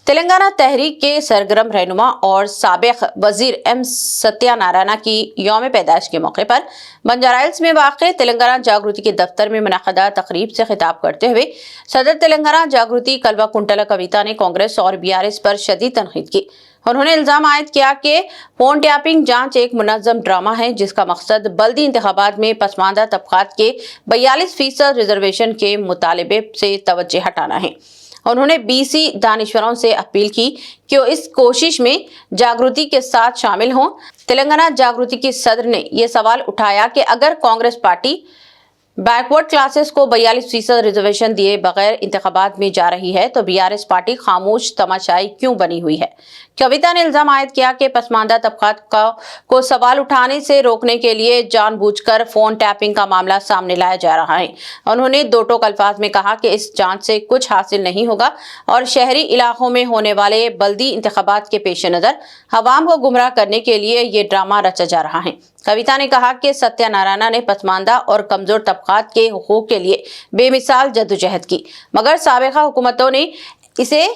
तेलंगाना तहरीक के सरगर्म रहनुमा और साबिक वजीर एम सत्यानारायण की यौम पैदाइश के मौके पर बंजारा हिल्स में वाक़ तेलंगाना जागृति के दफ्तर में मुनक़दा तकरीब से खिताब करते हुए सदर तेलंगाना जागृति कल्वा कुंटला कविता ने कांग्रेस और बीआरएस पर शदीद तनकीद की। उन्होंने इल्जाम आयद किया कि फोन टैपिंग जांच एक मुनज़्ज़म ड्रामा है जिसका मकसद बल्दी इंतखाबात में पसमानदा तबक़ात के 42% रिजर्वेशन के मुतालबे से तवज्जो हटाना है। उन्होंने बीसी दानिश्वरों से अपील की कि वो इस कोशिश में जागृति के साथ शामिल हों। तेलंगाना जागृति की सदर ने यह सवाल उठाया कि अगर कांग्रेस पार्टी बैकवर्ड क्लासेस को 42% रिजर्वेशन दिए बगैर इंतखाबात में जा रही है तो बीआरएस पार्टी खामोश तमाशाई क्यों बनी हुई है। कविता ने इल्जाम आयद किया कि पसमानदा तबक़ात को सवाल उठाने से रोकने के लिए जानबूझकर फोन टैपिंग का मामला सामने लाया जा रहा है। उन्होंने दो टोक अल्फाज में कहा कि इस जांच से कुछ हासिल नहीं होगा और शहरी इलाकों में होने वाले बल्दी इंतखाबात के पेश नज़र अवाम को गुमराह करने के लिए ये ड्रामा रचा जा रहा है। कविता ने कहा कि सत्यानारायण ने पसमानदा और कमजोर तबक़ात के हुकूक के लिए बेमिसाल जद्दोजहद की, मगर साबिक़ा हुकूमतों ने इसे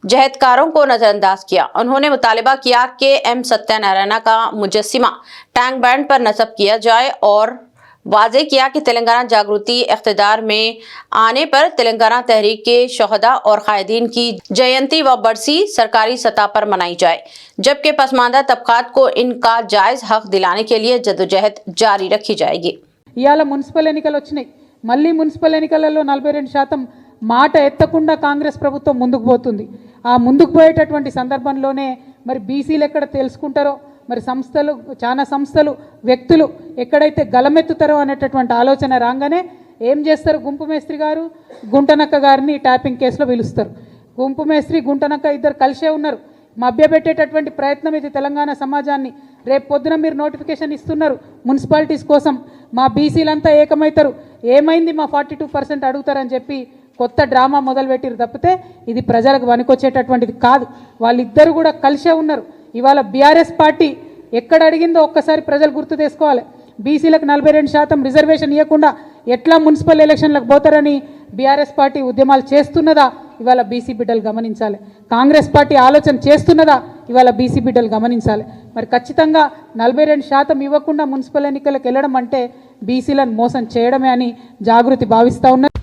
जहदकारों को नजरअंदाज किया। उन्होंने मुतालबा किया कि एम सत्यानारायण का मुजस्सिमा टैंक बैंड पर नस्ब किया जाए और वाज़े किया कि तेलंगाना जागृति इख्तिदार में आने पर तेलंगाना तहरीक के शहदा और कायदीन की जयंती व बरसी सरकारी सतह पर मनाई जाए, जबकि पसमानदा तबक़ात को इनका जायज़ हक दिलाने के लिए जद्दोजहद जारी रखी जाएगी। ఇయాల మున్సిపల్ ఎన్నికలు వచ్చినాయి। మళ్ళీ మున్సిపల్ ఎన్నికలలో 42% మాట ఎత్తకుండా కాంగ్రెస్ ప్రభుత్వం ముందుకు పోతుంది। ఆ ముందుకు పోయేటటువంటి సందర్భంలోనే మరి బీసీలు ఎక్కడ తెలుసుకుంటారో, మరి సంస్థలు చాలా సంస్థలు వ్యక్తులు ఎక్కడైతే గలమెత్తుతారో అనేటటువంటి ఆలోచన రాగానే ఏం చేస్తారు, గుంపు మేస్త్రి గారు గుంటనక్క గారిని ట్యాపింగ్ కేసులో పిలుస్తారు। గుంపు మేస్త్రి గుంటనక్క ఇద్దరు కలిసే ఉన్నారు। మభ్యపెట్టేటటువంటి ప్రయత్నం ఇది తెలంగాణ సమాజాన్ని। రేపు పొద్దున మీరు నోటిఫికేషన్ ఇస్తున్నారు మున్సిపాలిటీస్ కోసం, మా బీసీలంతా ఏకమవుతారు, ఏమైంది మా 42% అడుగుతారని చెప్పి కొత్త డ్రామా మొదలుపెట్టిరు తప్పితే ఇది ప్రజలకు వనికొచ్చేటటువంటిది కాదు। వాళ్ళిద్దరు కూడా కలిసే ఉన్నారు। ఇవాళ బీఆర్ఎస్ పార్టీ ఎక్కడ అడిగిందో ఒక్కసారి ప్రజలు గుర్తు చేసుకోవాలి। బీసీలకు 42% రిజర్వేషన్ ఇవ్వకుండా ఎట్లా మున్సిపల్ ఎలక్షన్లకు పోతారని బీఆర్ఎస్ పార్టీ ఉద్యమాలు చేస్తున్నదా ఇవాళ బీసీ బిడ్డలు గమనించాలి। కాంగ్రెస్ పార్టీ ఆలోచన చేస్తున్నదా ఇవాళ బీసీ బిడ్డలు గమనించాలి। మరి ఖచ్చితంగా 42% ఇవ్వకుండా మున్సిపల్ ఎన్నికలకు వెళ్ళడం అంటే బీసీలను మోసం చేయడమే అని జాగృతి భావిస్తూ ఉన్నది।